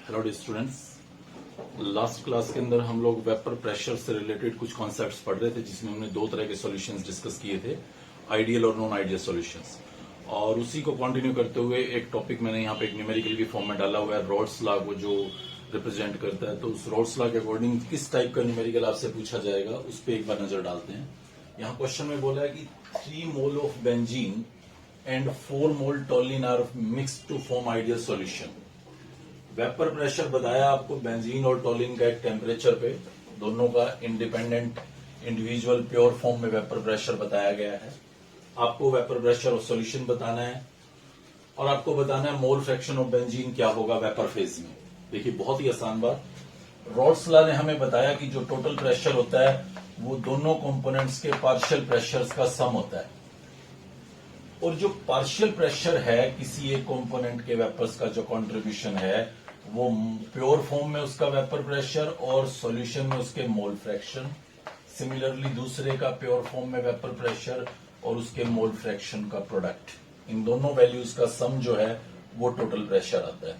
Hello D students. Last class के अंदर हम लोग वेपर प्रेशर से रिलेटेड कुछ कॉन्सेप्ट्स पढ़ रहे थे, जिसमें हमने दो तरह के सॉल्यूशंस डिस्कस किए थे, आइडियल और नॉन आइडियल सॉल्यूशंस। और उसी को कंटिन्यू करते हुए एक टॉपिक मैंने यहाँ पे एक न्यूमेरिकल की फॉर्म में डाला हुआ है, रॉड्स लॉ को जो रिप्रेजेंट करता है। तो उस रॉड्स लॉ के अकॉर्डिंग किस टाइप का न्यूमेरिकल आपसे पूछा जाएगा, उस पर एक बार नजर डालते हैं। यहाँ क्वेश्चन में बोला है कि 3 mole of benzene and 4 mole toluene are mixed to form ideal solution. Vapour pressure बताया आपको बेंजीन और टोलिन का एक टेम्परेचर पे, दोनों का इंडिपेंडेंट इंडिविजुअल प्योर फॉर्म में वेपर प्रेशर बताया गया है। आपको वेपर प्रेशर और सॉल्यूशन बताना है और आपको बताना है मोल फ्रैक्शन ऑफ बेंजीन क्या होगा वेपर फेज में। देखिए बहुत ही आसान बात, रॉड्स लॉ ने हमें बताया कि जो टोटल प्रेशर होता है वो दोनों कंपोनेंट्स के पार्शियल प्रेशर्स का सम होता है, और जो पार्शियल प्रेशर है किसी एक कंपोनेंट के वेपर्स का जो कंट्रीब्यूशन है वो प्योर फॉर्म में उसका वेपर प्रेशर और सॉल्यूशन में उसके मोल फ्रैक्शन, सिमिलरली दूसरे का प्योर फॉर्म में वेपर प्रेशर और उसके मोल फ्रैक्शन का प्रोडक्ट, इन दोनों वैल्यूज का सम जो है वो टोटल प्रेशर आता है।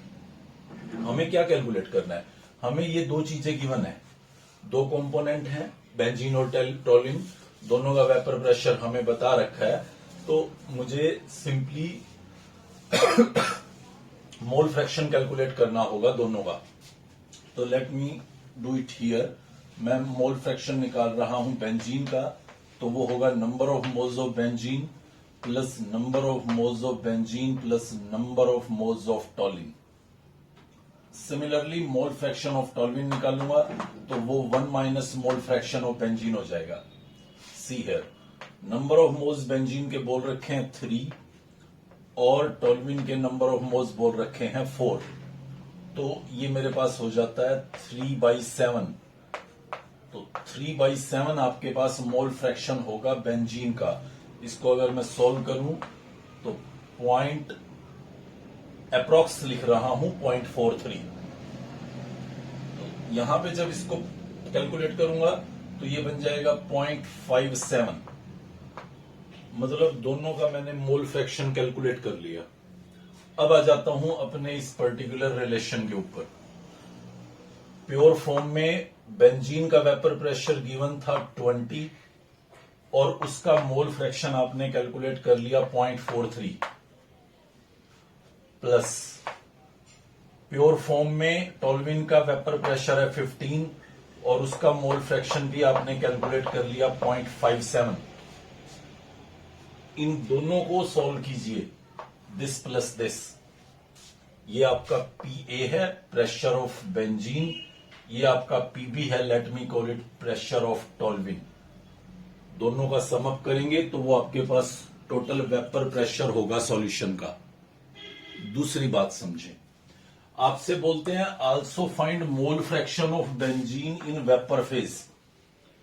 हमें क्या कैलकुलेट करना है, हमें ये दो चीजें गिवन है, दो कंपोनेंट हैं बेंजीन और टोलिन, दोनों का वेपर प्रेशर हमें बता रखा है। तो मुझे सिंपली मोल फ्रैक्शन कैलकुलेट करना होगा दोनों का। तो let me do it here. मैं मोल फ्रैक्शन निकाल रहा हूं बेंजीन का, तो वो होगा number of moles of benzene plus number of moles of benzene plus number of moles of toluene. Similarly mole fraction of toluene निकालूंगा तो वो 1 minus mole fraction of benzene हो जाएगा। See here, number of moles benzene के बोल रखे हैं 3 और टोल्यूइन के नंबर ऑफ मोल्स बोल रखे हैं 4। तो ये मेरे पास हो जाता है 3/7। तो 3/7 आपके पास मोल फ्रैक्शन होगा बेंजीन का। इसको अगर मैं सॉल्व करूं तो पॉइंट अप्रॉक्स लिख रहा हूं 0.43। तो यहां पे जब इसको कैलकुलेट करूंगा तो ये बन जाएगा 0.57। मतलब दोनों का मैंने मोल फ्रैक्शन कैलकुलेट कर लिया। अब आ जाता हूं अपने इस पर्टिकुलर रिलेशन के ऊपर। प्योर फॉर्म में बेंजीन का वेपर प्रेशर गिवन था 20 और उसका मोल फ्रैक्शन आपने कैलकुलेट कर लिया 0.43, प्लस प्योर फॉर्म में टोल्यूइन का वेपर प्रेशर है 15 और उसका मोल फ्रैक्शन भी आपने कैलकुलेट कर लिया 0.57। इन दोनों को सॉल्व कीजिए, दिस प्लस दिस। ये आपका PA है, प्रेशर ऑफ बेंजीन, ये आपका PB है, let me call it pressure of toluene. दोनों का सम अप करेंगे तो वो आपके पास टोटल वेपर प्रेशर होगा सॉल्यूशन का। दूसरी बात समझें, आपसे बोलते हैं also find mole fraction of benzene in vapour phase.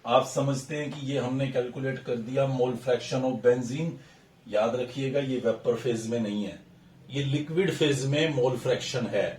आप समझते हैं कि ये हमने कैलकुलेट कर दिया मोल फ्रैक्शन ऑफ बेंजीन। याद रखिएगा ये वेपर फेज में नहीं है, ये लिक्विड फेज में मोल फ्रैक्शन है।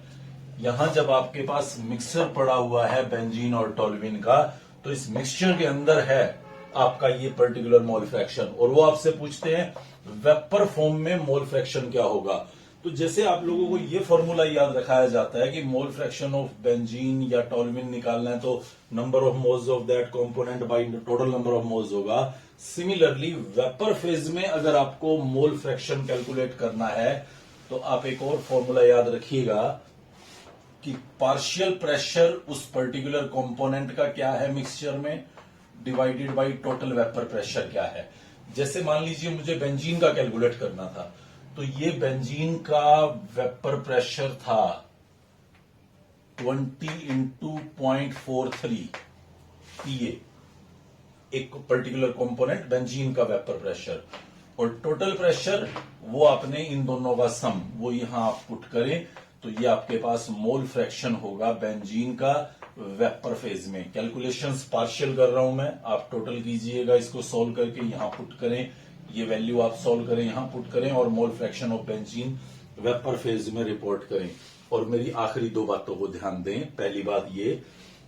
यहां जब आपके पास मिक्सचर पड़ा हुआ है बेंजीन और टोल्यूइन का, तो इस मिक्सचर के अंदर है आपका ये पर्टिकुलर मोल फ्रैक्शन, और वो आपसे पूछते हैं वेपर फॉर्म में मोल फ्रैक्शन क्या होगा। तो जैसे आप लोगों को ये फॉर्मूला याद रखाया जाता है कि मोल फ्रैक्शन ऑफ बेंजीन या टोल्यूइन निकालना है तो number of moles of that component by total number of moles होगा। सिमिलरली वेपर फेज में अगर आपको मोल फ्रैक्शन कैलकुलेट करना है तो आप एक और फॉर्मूला याद रखिएगा कि पार्शियल प्रेशर उस पर्टिकुलर कंपोनेंट का क्या है मिक्सचर में divided by total vapour pressure क्या है। जैसे मान लीजिए मुझे बेंजीन का कैलकुलेट करना था, तो ये बेंजीन का वेपर प्रेशर था 20 × 0.43 PA, एक पर्टिकुलर कंपोनेंट बेंजीन का वेपर प्रेशर, और टोटल प्रेशर वो आपने इन दोनों का सम वो यहां आप पुट करें तो ये आपके पास मोल फ्रैक्शन होगा बेंजीन का वेपर फेज में। कैलकुलेशंस पार्शियल कर रहा हूं मैं, आप टोटल कीजिएगा, इसको सोल्व करके यहां पुट करें, ये वैल्यू आप सोल्व करें यहां पुट करें और mole fraction of benzene vapour phase में रिपोर्ट करें। और मेरी आखिरी दो बातों को ध्यान दें। पहली बात ये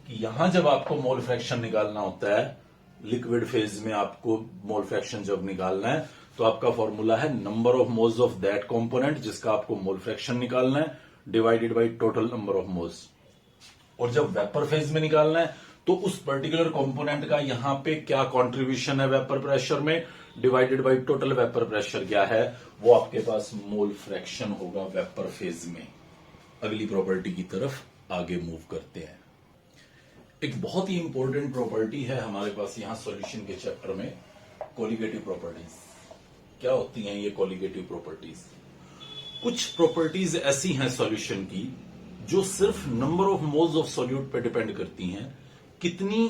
कि यहां जब आपको मोल फ्रैक्शन निकालना होता है लिक्विड फेज में, आपको मोल फ्रैक्शन जब निकालना है तो आपका फॉर्मूला है number of moles of that component जिसका आपको मोल फ्रैक्शन निकालना है divided by total number of moles. और जब वेपर फेज में निकालना है तो उस पर्टिकुलर कंपोनेंट का यहां पे क्या कंट्रीब्यूशन है वेपर प्रेशर में, divided by total vapour pressure क्या है, वो आपके पास मोल फ्रैक्शन होगा वेपर फेज में। अगली प्रॉपर्टी की तरफ आगे मूव करते हैं। एक बहुत ही इंपॉर्टेंट प्रॉपर्टी है हमारे पास यहां सॉल्यूशन के चैप्टर में, कोलिगेटिव प्रॉपर्टीज। क्या होती हैं ये कोलिगेटिव प्रॉपर्टीज? कुछ प्रॉपर्टीज ऐसी हैं सॉल्यूशन की जो सिर्फ number of moles of solute पे डिपेंड करती हैं। कितनी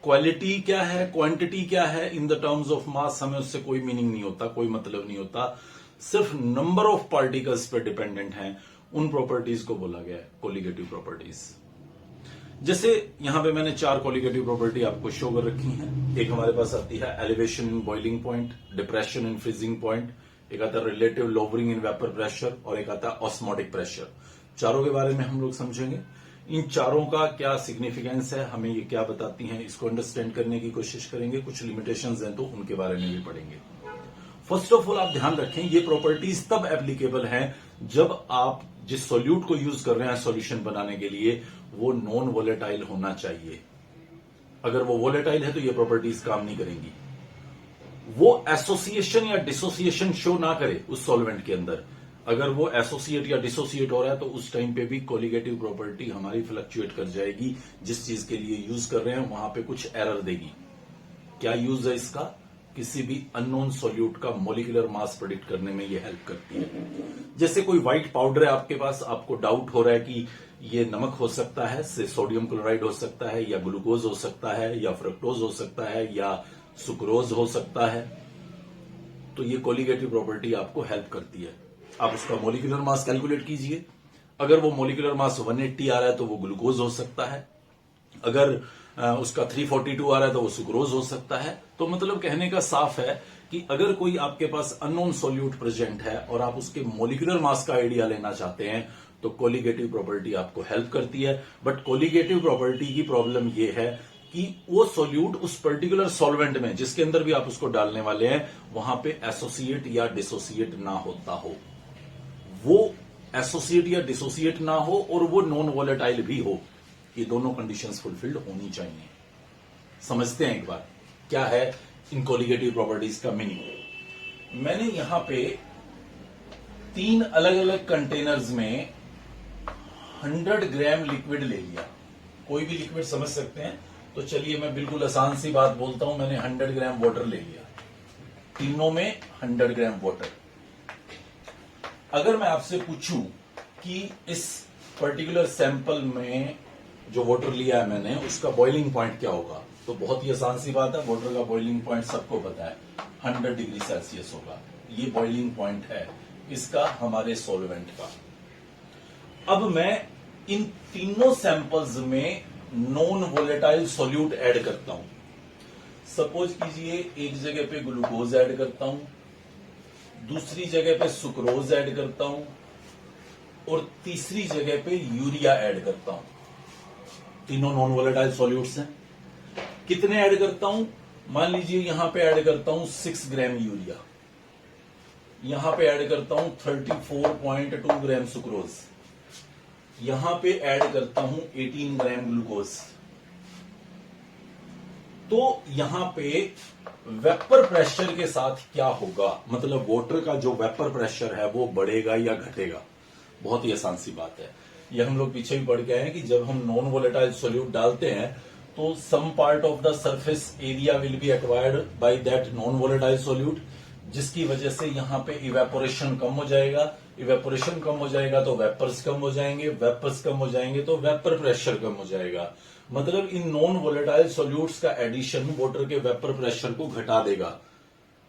क्वालिटी क्या है, क्वांटिटी क्या है, in the terms of mass हमें उससे कोई मीनिंग नहीं होता, कोई मतलब नहीं होता। सिर्फ नंबर ऑफ पार्टिकल्स पे डिपेंडेंट हैं, उन प्रॉपर्टीज को बोला गया है कोलिगेटिव प्रॉपर्टीज। जैसे यहां पे मैंने 4 कोलिगेटिव प्रॉपर्टी आपको शो कर रखी हैं। एक हमारे पास आती है elevation in boiling point, depression in freezing point, एक आता है रिलेटिव लोवरिंग इन वेपर प्रेशर और एक आता है ऑस्मोटिक प्रेशर। चारों के बारे में हम लोग समझेंगे। इन चारों का क्या सिग्निफिकेंस है, हमें ये क्या बताती हैं, इसको अंडरस्टैंड करने की कोशिश करेंगे। कुछ लिमिटेशंस हैं तो उनके बारे में भी पढ़ेंगे। फर्स्ट ऑफ ऑल आप ध्यान रखें, ये प्रॉपर्टीज तब एप्लीकेबल हैं जब आप जिस सॉल्यूट को यूज कर रहे हैं सॉल्यूशन बनाने के लिए वो नॉन वोलेटाइल होना चाहिए। अगर वो वोलेटाइल है तो ये प्रॉपर्टीज काम नहीं करेंगी। वो एसोसिएशन या डिसोसिएशन शो ना करे उस सॉल्वेंट के अंदर। अगर वो एसोसिएट या डिसोसिएट हो रहा है तो उस टाइम पे भी कोलिगेटिव प्रॉपर्टी हमारी फ्लक्चुएट कर जाएगी। जिस चीज के लिए यूज कर रहे हैं वहां पे कुछ एरर देगी। क्या यूज है इसका? किसी भी अननोन सॉल्यूट का मॉलिक्यूलर मास प्रेडिक्ट करने में ये हेल्प करती है। जैसे कोई व्हाइट पाउडर है आपके पास, आपको डाउट हो रहा है कि ये नमक हो सकता है, से सोडियम क्लोराइड हो सकता है, या ग्लूकोज हो सकता है, या फ्रक्टोज हो सकता है, या सुक्रोज हो सकता है, तो ये कोलिगेटिव प्रॉपर्टी आपको हेल्प करती है। आप उसका मॉलिक्यूलर मास कैलकुलेट कीजिए। अगर वो मॉलिक्यूलर मास 180 आ रहा है तो वो ग्लूकोज हो सकता है। अगर उसका 342 आ रहा है तो वो सुक्रोज हो सकता है। तो मतलब कहने का साफ है कि अगर कोई आपके पास अननोन सॉल्यूट प्रेजेंट है और आप उसके मॉलिक्यूलर मास का आइडिया लेना चाहते हैं तो कोलिगेटिव प्रॉपर्टी आपको हेल्प करती है। बट कोलिगेटिव प्रॉपर्टी की प्रॉब्लम ये है कि वो सॉल्यूट उस पर्टिकुलर सॉल्वेंट में जिसके अंदर भी आप उसको डालने वाले हैं वहां पे एसोसिएट या डिसोसिएट ना होता हो, वो एसोसिएट या डिसोसिएट ना हो और वो नॉन वोलेटाइल भी हो। ये दोनों कंडीशंस फुलफिल्ड होनी चाहिए। समझते हैं एक बार क्या है इन कोलिगेटिव प्रॉपर्टीज का मीनिंग। मैंने यहां पे 3 अलग अलग कंटेनर्स में 100 ग्राम लिक्विड ले लिया। कोई भी लिक्विड समझ सकते हैं, तो चलिए मैं बिल्कुल आसान सी बात बोलता हूं। मैंने 100 ग्राम वाटर ले लिया, तीनों में 100 ग्राम वाटर। अगर मैं आपसे पूछूं कि इस पर्टिकुलर सैंपल में जो वाटर लिया है मैंने, उसका बॉइलिंग पॉइंट क्या होगा, तो बहुत ही आसान सी बात है। वाटर का बॉइलिंग पॉइंट सबको पता है, 100 डिग्री सेल्सियस होगा। ये बॉइलिंग पॉइंट है इसका, हमारे सॉल्वेंट का। अब मैं इन तीनों सैंपल्स में नॉन वोलेटाइल सॉल्यूट ऐड करता हूं। सपोज कीजिए एक जगह पे ग्लूकोज ऐड करता हूं, दूसरी जगह पे सुक्रोज ऐड करता हूं और तीसरी जगह पे यूरिया ऐड करता हूं। तीनों नॉन वोलेटाइल सॉल्यूट्स हैं। कितने ऐड करता हूं? मान लीजिए यहां पे ऐड करता हूं 6 ग्राम यूरिया, यहां पे ऐड करता हूं 34.2 ग्राम सुक्रोज, यहां पे ऐड करता हूं 18 ग्राम ग्लूकोज। तो यहां पे वेपर प्रेशर के साथ क्या होगा, मतलब वाटर का जो वेपर प्रेशर है वो बढ़ेगा या घटेगा? बहुत ही आसान सी बात है। ये हम लोग पीछे भी पढ़ के आए हैं कि जब हम नॉन वोलेटाइल सॉल्यूट डालते हैं तो some part of the surface area will be acquired by that non volatile solute, जिसकी वजह से यहां पे इवेपोरेशन कम हो जाएगा। इवेपोरेशन कम हो जाएगा तो वेपर्स कम हो जाएंगे, वेपर्स कम हो जाएंगे तो वेपर प्रेशर कम हो जाएगा। मतलब इन नॉन वोलेटाइल सॉल्यूट्स का एडिशन वाटर के वेपर प्रेशर को घटा देगा,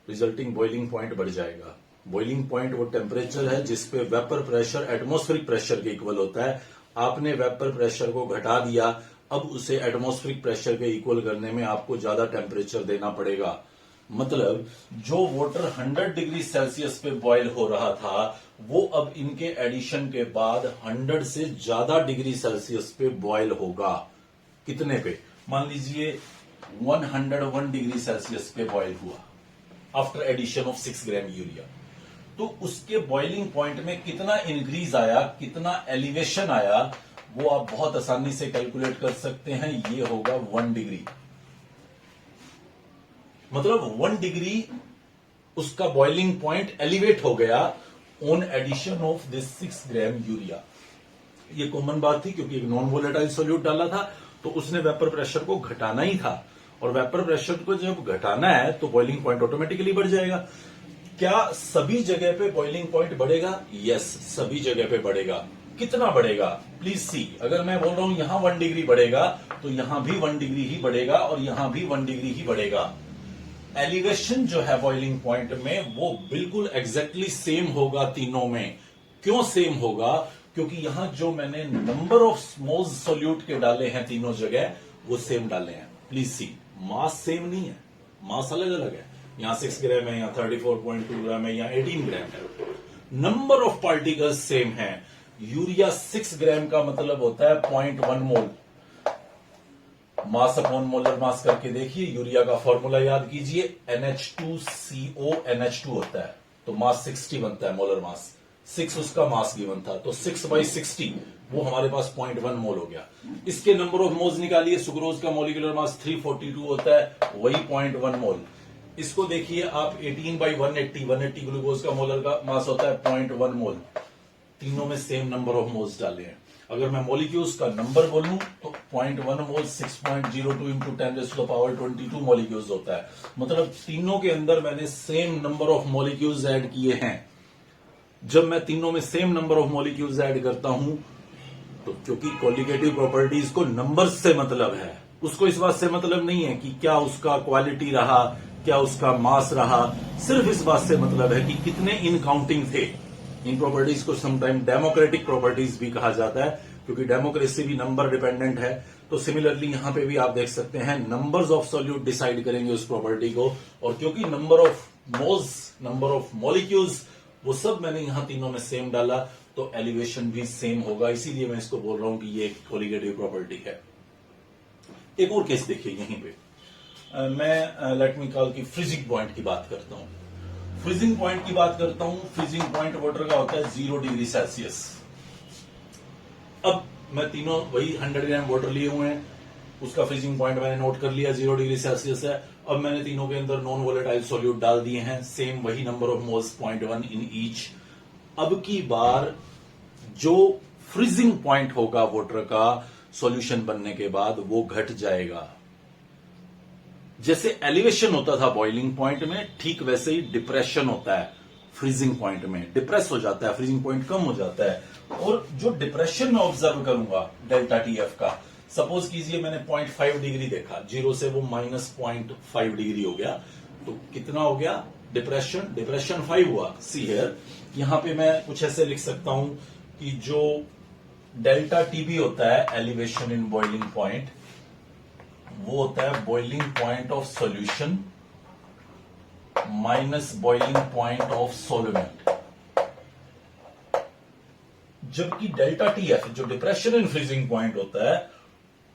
रिजल्टिंग बॉइलिंग पॉइंट बढ़ जाएगा। बॉइलिंग पॉइंट वो टेम्परेचर है जिसपे वेपर प्रेशर एटमॉस्फेरिक प्रेशर के इक्वल होता है। आपने वेपर प्रेशर को घटा दिया, अब उसे एटमॉस्फेरिक प्रेशर के इक्वल करने में आपको ज्यादा टेम्परेचर देना पड़ेगा। मतलब जो वाटर 100 डिग्री सेल्सियस पे बॉयल हो रहा था वो अब इनके एडिशन के बाद 100 से ज्यादा डिग्री सेल्सियस पे बॉयल होगा। कितने पे? मान लीजिए 101 डिग्री सेल्सियस पे बॉयल हुआ after addition of 6 gram urea. तो उसके बॉइलिंग पॉइंट में कितना इंक्रीज आया, कितना एलिवेशन आया, वो आप बहुत आसानी से कैलकुलेट कर सकते हैं। ये होगा 1 डिग्री, मतलब 1 डिग्री उसका बॉइलिंग पॉइंट एलिवेट हो गया on addition of this 6 gram urea. ये कॉमन बात थी क्योंकि एक नॉन वोलेटाइल सॉल्यूट डाला था, तो उसने वेपर प्रेशर को घटाना ही था, और वेपर प्रेशर को जब घटाना है तो बॉइलिंग पॉइंट ऑटोमेटिकली बढ़ जाएगा। क्या सभी जगह पे बॉइलिंग पॉइंट बढ़ेगा? यस, सभी जगह पे बढ़ेगा। कितना बढ़ेगा? Please see. अगर मैं बोल रहा हूं यहां 1 डिग्री बढ़ेगा, तो यहां भी 1 डिग्री ही बढ़ेगा, और यहां भी 1 डिग्री ही बढ़ेगा। एलिवेशन जो है बॉइलिंग पॉइंट में वो बिल्कुल एग्जैक्टली सेम होगा तीनों में। क्यों सेम होगा? क्योंकि यहां जो मैंने नंबर ऑफ मोल्स सॉल्यूट के डाले हैं तीनों जगह, वो सेम डाले हैं। प्लीज सी, मास सेम नहीं है, मास अलग अलग है। यहां 6 ग्राम है, यहां 34.2 ग्राम है, यहां 18 ग्राम है। नंबर ऑफ पार्टिकल्स सेम है। यूरिया 6 ग्राम का मतलब होता है 0.1 मोल। मास अपॉन मोलर मास करके देखिए, यूरिया का फॉर्मूला याद कीजिए, NH2CO NH2 होता है, तो मास 60 बनता है, मोलर मास 6 उसका मास गिवन था, तो 6/60 वो हमारे पास 0.1 मोल हो गया। इसके नंबर ऑफ मोल्स निकालिए। सुक्रोज का मॉलिक्यूलर मास 342 होता है, वही 0.1 मोल। इसको देखिए आप 18/180 ग्लूकोज का मोलर का मास होता है 0.1 मोल। तीनों में सेम नंबर ऑफ मोल्स डाले हैं। अगर मैं मॉलिक्यूल्स का नंबर बोलूं तो 0.1 मोल 6.02 इंटू 10⁻22 मॉलिक्यूल्स होता है। मतलब तीनों के अंदर मैंने same number of molecules add किए हैं। जब मैं तीनों में same number of molecules add करता हूं, तो क्योंकि कोलिगेटिव प्रॉपर्टीज को नंबर्स से मतलब है, उसको इस बात से मतलब नहीं है कि क्या उसका क्वालिटी रहा, क्या उसका मास रहा, सिर्फ इस बात से मतलब है कि कितने इन काउंटिंग थे। इन प्रॉपर्टीज को समटाइम डेमोक्रेटिक प्रॉपर्टीज भी कहा जाता है, क्योंकि डेमोक्रेसी भी नंबर डिपेंडेंट है। तो सिमिलरली यहां पे भी आप देख सकते हैं नंबर्स ऑफ सॉल्यूट डिसाइड करेंगे उस प्रॉपर्टी को, और क्योंकि number of moles, number of molecules, वो सब मैंने यहां तीनों में सेम डाला, तो एलिवेशन भी सेम होगा। इसीलिए मैं इसको बोल रहा हूं कि ये एक कोलिगेटिव प्रॉपर्टी है। एक और केस देखिए यहीं पे, मैं लेट मी कॉल की फ्रीजिंग पॉइंट की बात करता हूं। फ्रीजिंग पॉइंट की बात करता हूं। फ्रीजिंग पॉइंट वाटर का होता है 0 डिग्री सेल्सियस। अब मैं तीनों वही 100 ग्राम वाटर लिए हुए हैं, उसका फ्रीजिंग पॉइंट मैंने नोट कर लिया 0 डिग्री सेल्सियस है। अब मैंने तीनों के अंदर नॉन वोलेटाइल सॉल्यूट डाल दिए हैं, सेम वही number of moles 0.1 in each. अब की बार जो फ्रीजिंग पॉइंट होगा वाटर का सॉल्यूशन बनने के बाद, वो घट जाएगा। जैसे एलिवेशन होता था बॉइलिंग पॉइंट में, ठीक वैसे ही डिप्रेशन होता है फ्रीजिंग पॉइंट में। डिप्रेस हो जाता है, फ्रीजिंग पॉइंट कम हो जाता है। और जो डिप्रेशन में ऑब्जर्व करूंगा डेल्टा TF का, सपोज कीजिए मैंने 0.5 डिग्री देखा, 0 से वो -0.5 डिग्री हो गया, तो कितना हो गया डिप्रेशन? डिप्रेशन 5 हुआ। सी हियर, यहां पे मैं कुछ ऐसे लिख सकता हूं कि जो डेल्टा TB होता है, एलिवेशन इन बॉइलिंग पॉइंट, वो होता है boiling point of solution minus boiling point of solvent. जबकि डेल्टा TF जो डिप्रेशन इन फ्रीजिंग पॉइंट होता है,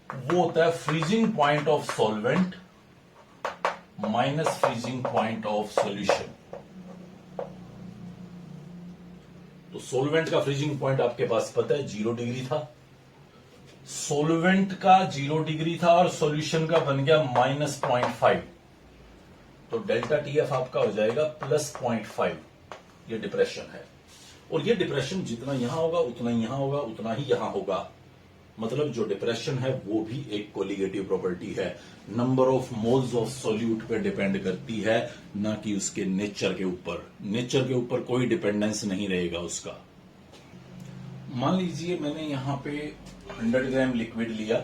वो होता है freezing point of solvent minus freezing point of solution. तो सॉल्वेंट का फ्रीजिंग पॉइंट आपके पास पता है 0 डिग्री था, सॉल्वेंट का 0 डिग्री था, और सॉल्यूशन का बन गया -0.5, तो डेल्टा TF आपका हो जाएगा +0.5। ये डिप्रेशन है, और ये डिप्रेशन जितना यहां होगा उतना ही यहां होगा, उतना ही यहां होगा। मतलब जो डिप्रेशन है वो भी एक कोलिगेटिव प्रॉपर्टी है, number of moles of solute पे डिपेंड करती है, ना कि उसके नेचर के ऊपर। नेचर के ऊपर कोई डिपेंडेंस नहीं रहेगा उसका। मान लीजिए मैंने यहां पे 100 ग्राम लिक्विड लिया,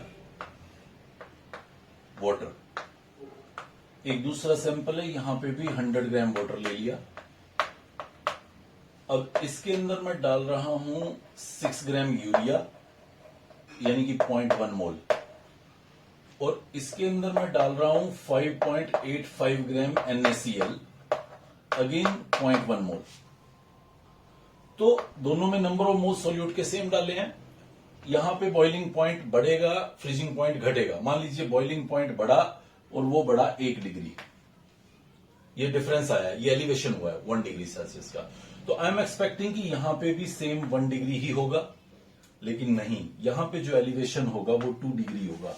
वाटर। एक दूसरा सैंपल है, यहां पे भी 100 ग्राम वाटर ले लिया। अब इसके अंदर मैं डाल रहा हूं 6 ग्राम यूरिया, यानी कि 0.1 मोल, और इसके अंदर मैं डाल रहा हूं 5.85 ग्राम NaCl, अगेन 0.1 मोल। तो दोनों में नंबर ऑफ मोल सॉल्यूट के सेम डाले हैं। यहां पे बॉइलिंग पॉइंट बढ़ेगा, फ्रीजिंग पॉइंट घटेगा। मान लीजिए बॉइलिंग पॉइंट बढ़ा और वो बढ़ा 1 डिग्री, ये डिफरेंस आया, ये एलिवेशन हुआ है 1 डिग्री सेल्सियस का। तो आई एम एक्सपेक्टिंग कि यहां पे भी सेम 1 डिग्री ही होगा, लेकिन नहीं, यहां पे जो एलिवेशन होगा वो 2 डिग्री होगा।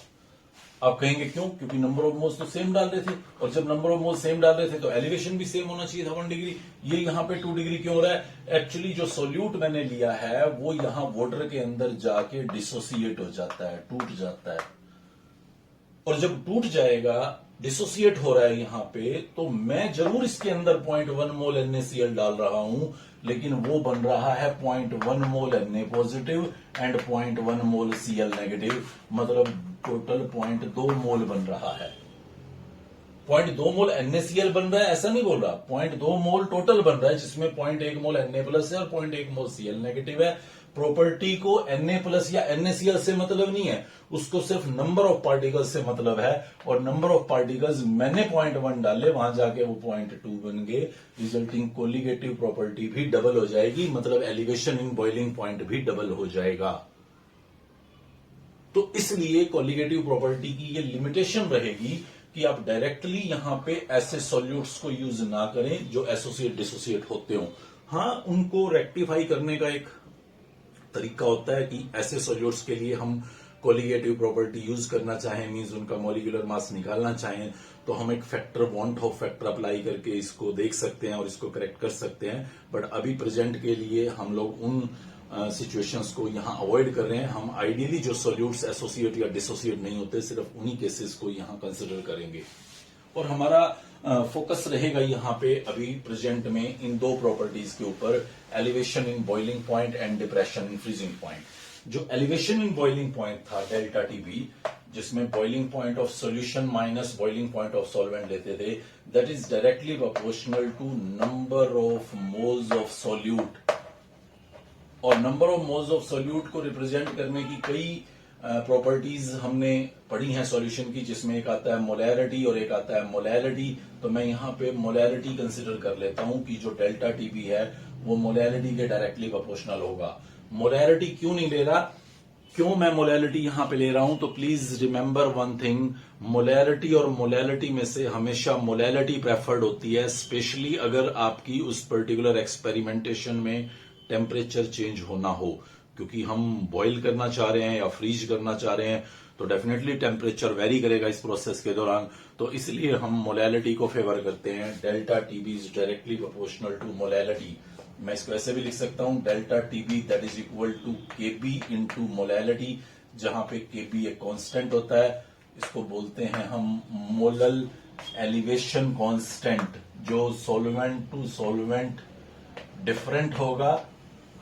आप कहेंगे क्यों? क्योंकि नंबर ऑफ मोल्स तो सेम डाल रहे थे, और जब नंबर ऑफ मोल्स सेम डाल रहे थे तो एलिवेशन भी सेम होना चाहिए था 1 डिग्री। ये यहां पे 2 डिग्री क्यों हो रहा है? एक्चुअली जो सोल्यूट मैंने लिया है वो यहां वाटर के अंदर जाके डिसोसिएट हो जाता है, टूट जाता है, और जब टूट जाएगा, डिसोसिएट हो रहा है यहां पे, तो मैं जरूर इसके अंदर 0.1 मोल NaCl डाल रहा हूं, लेकिन वो बन रहा है 0.1 मोल Na positive and 0.1 mole Cl negative, मतलब टोटल 0.2 मोल बन रहा है। 0.2 मोल NaCl बन रहा है ऐसा नहीं बोल रहा, 0.2 मोल टोटल बन रहा है, जिसमें 0.1 मोल Na प्लस है और 0.1 मोल Cl नेगेटिव है। प्रॉपर्टी को Na प्लस या NaCl से मतलब नहीं है, उसको सिर्फ नंबर ऑफ पार्टिकल्स से मतलब है, और नंबर ऑफ पार्टिकल्स मैंने 0.1 डाले, वहां जाके वो 0.2 बन गए, रिजल्टिंग कोलिगेटिव प्रॉपर्टी भी डबल हो जाएगी, मतलब एलिवेशन इन बॉइलिंग पॉइंट भी डबल हो जाएगा। तो इसलिए कोलिगेटिव प्रॉपर्टी की ये लिमिटेशन रहेगी कि आप डायरेक्टली यहां पे ऐसे सॉल्यूट्स को यूज ना करें जो एसोसिएट डिसोसिएट होते हो। हां, उनको रेक्टिफाई करने का एक तरीका होता है कि ऐसे सॉल्यूट्स के लिए हम कोलिगेटिव प्रॉपर्टी यूज करना चाहें, मींस उनका मॉलिक्यूलर मास निकालना चाहें, तो हम एक factor, one half factor apply करके इसको देख सकते हैं और इसको करेक्ट कर सकते हैं। बट अभी प्रेजेंट के लिए हम लोग उन सिचुएशंस को यहां अवॉइड कर रहे हैं। हम आइडियली जो सॉल्यूट्स एसोसिएट या डिसोसिएट नहीं होते, सिर्फ उन्हीं केसेस को यहां कंसिडर करेंगे, और हमारा फोकस रहेगा यहां पे अभी प्रेजेंट में इन दो प्रॉपर्टीज के ऊपर, elevation in boiling point and depression in freezing point. जो एलिवेशन इन बॉइलिंग पॉइंट था डेल्टा टीबी, जिसमें boiling point of solution minus boiling point of solvent लेते थे, that is directly proportional to number of moles of solute. और number of moles of solute को represent करने की कई properties हमने पढ़ी हैं सॉल्यूशन की, जिसमें एक आता है मोलैरिटी और एक आता है मोलैलिटी। तो मैं यहां पे मोलैलिटी कंसिडर कर लेता हूं कि जो डेल्टा टीबी है वो मोलैलिटी के डायरेक्टली प्रोपोर्शनल होगा। मोलैरिटी क्यों नहीं ले रहा, क्यों मैं मोलैलिटी यहां पे ले रहा हूं? तो please remember one thing, molarity और मोलैलिटी में से हमेशा मोलैलिटी प्रेफर्ड होती है, स्पेशली अगर आपकी उस पर्टिकुलर एक्सपेरिमेंटेशन में टेम्परेचर चेंज होना हो, क्योंकि हम बॉईल करना चाह रहे हैं या फ्रीज करना चाह रहे हैं, तो डेफिनेटली टेम्परेचर वेरी करेगा इस प्रोसेस के दौरान। तो इसलिए हम मोलैलिटी को फेवर करते हैं। Delta TB is directly proportional to molality. मैं इसको ऐसे भी लिख सकता हूं, delta TB that is equal to KB into molality, जहां पे केबी एक कांस्टेंट होता है, इसको बोलते हैं हम मोलल एलिवेशन कांस्टेंट। जो सॉल्वेंट टू सॉल्वेंट डिफरेंट होगा,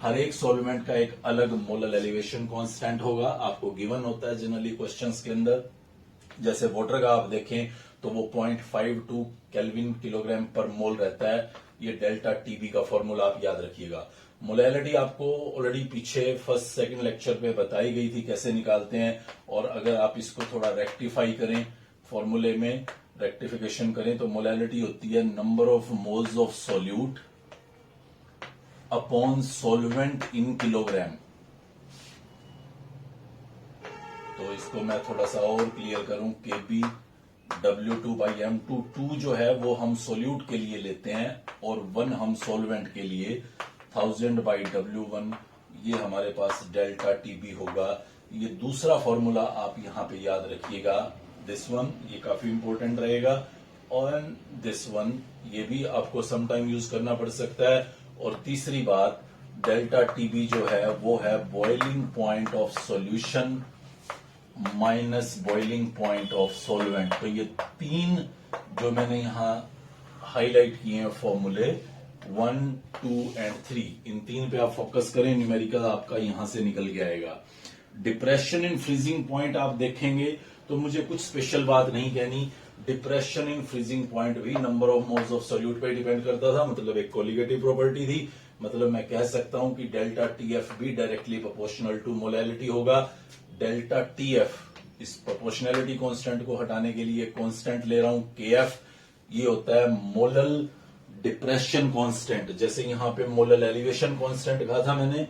हर एक सॉल्वेंट का एक अलग मोलल एलिवेशन कांस्टेंट होगा, आपको गिवन होता है जनरली क्वेश्चंस के अंदर। जैसे वाटर का आप देखें तो वो 0.52 केल्विन किलोग्राम पर मोल रहता है। ये डेल्टा टीबी का फॉर्मूला आप याद रखिएगा। मोलैलिटी आपको ऑलरेडी पीछे फर्स्ट सेकंड लेक्चर पे बताई गई थी कैसे निकालते हैं, और अगर आप इसको थोड़ा रेक्टिफाई करें, फॉर्मूले में रेक्टिफिकेशन करें, तो मोलैलिटी होती है number of moles of solute upon solvent in kilogram. तो इसको मैं थोड़ा सा और क्लियर करूं, केबी W2/M2, 2 जो है वो हम सॉल्यूट के लिए लेते हैं और 1 हम सॉल्वेंट के लिए, 1000/W1, ये हमारे पास डेल्टा टीबी होगा। ये दूसरा फॉर्मूला आप यहां पे याद रखिएगा, दिस वन, ये काफी इंपॉर्टेंट रहेगा, और दिस वन, ये भी आपको समटाइम यूज करना पड़ सकता है। और तीसरी बात, डेल्टा टीबी जो है वो है boiling point of solution minus boiling point of solvent. तो ये 3 जो मैंने यहां हाईलाइट किए हैं फॉर्मूले 1, 2 एंड 3, इन 3 पे आप फोकस करें, न्यूमेरिकल आपका यहां से निकल के आएगा। डिप्रेशन इन फ्रीजिंग पॉइंट आप देखेंगे तो मुझे कुछ स्पेशल बात नहीं कहनी, डिप्रेशन इन फ्रीजिंग पॉइंट भी number of moles of solute पे डिपेंड करता था, मतलब एक कोलिगेटिव प्रॉपर्टी थी। मतलब मैं कह सकता हूं कि डेल्टा टीएफ भी डायरेक्टली प्रोपोर्शनल टू मोलैलिटी होगा। डेल्टा टीएफ, इस प्रोपोर्शनैलिटी कांस्टेंट को हटाने के लिए कांस्टेंट ले रहा हूं केएफ, ये होता है मोलल डिप्रेशन कांस्टेंट। जैसे यहां पे मोलल एलिवेशन कांस्टेंट कहा था मैंने,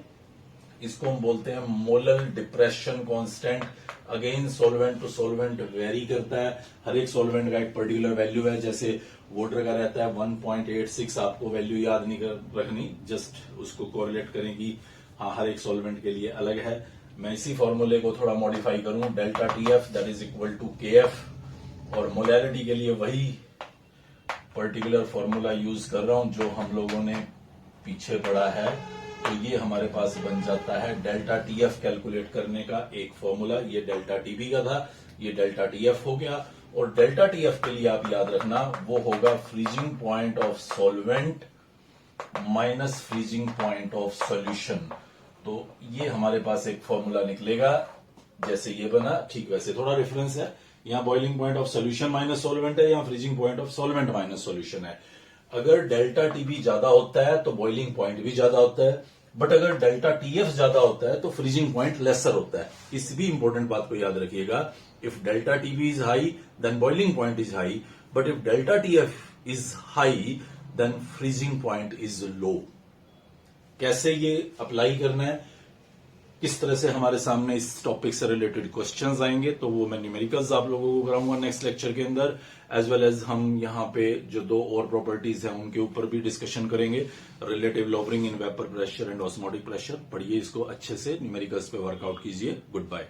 इसको हम बोलते हैं molar depression constant. Again solvent to solvent vary करता है, हर एक सॉल्वेंट का एक पर्टिकुलर वैल्यू है। जैसे वाटर का रहता है 1.86, आपको वैल्यू याद नहीं रखनी, जस्ट उसको कोरिलेट करें कि हाँ हर एक सॉल्वेंट के लिए अलग है। मैं इसी फॉर्मूले को थोड़ा मॉडिफाई करूं, delta TF that is equal to KF, और मोलैरिटी के लिए वही पर्टिकुलर फॉर्मूला यूज कर रहा हूं जो हम लोगों ने पीछे पढ़ा है। तो ये हमारे पास बन जाता है डेल्टा TF कैलकुलेट करने का एक फॉर्मूला। ये डेल्टा TB का था, ये डेल्टा TF हो गया। और डेल्टा TF के लिए आप याद रखना वो होगा freezing point of solvent minus freezing point of solution. तो ये हमारे पास एक फॉर्मूला निकलेगा, जैसे ये बना ठीक वैसे थोड़ा डिफरेंस है। यहाँ boiling point of solution minus solvent है, यहाँ freezing point of solvent minus solution है। अगर डेल्टा TB ज्यादा होता है तो बॉइलिंग पॉइंट भी ज्यादा होता है, बट अगर डेल्टा TF ज्यादा होता है तो फ्रीजिंग पॉइंट लेसर होता है। इस भी इंपॉर्टेंट बात को याद रखिएगा, if delta TB is high then boiling point is high, but if delta TF is high then freezing point is low. कैसे ये अप्लाई करना है, किस तरह से हमारे सामने इस टॉपिक से रिलेटेड क्वेश्चंस आएंगे, तो वो मैं न्यूमेरिकल्स आप लोगों को कराऊंगा नेक्स्ट लेक्चर के अंदर, एज वेल एज हम यहाँ पे जो दो और प्रॉपर्टीज हैं उनके ऊपर भी डिस्कशन करेंगे। Relative lowering in vapour pressure and osmotic pressure, पढ़िए इसको अच्छे से, न्यूमेरिकल्स पे वर्कआउट कीजिए। Good bye.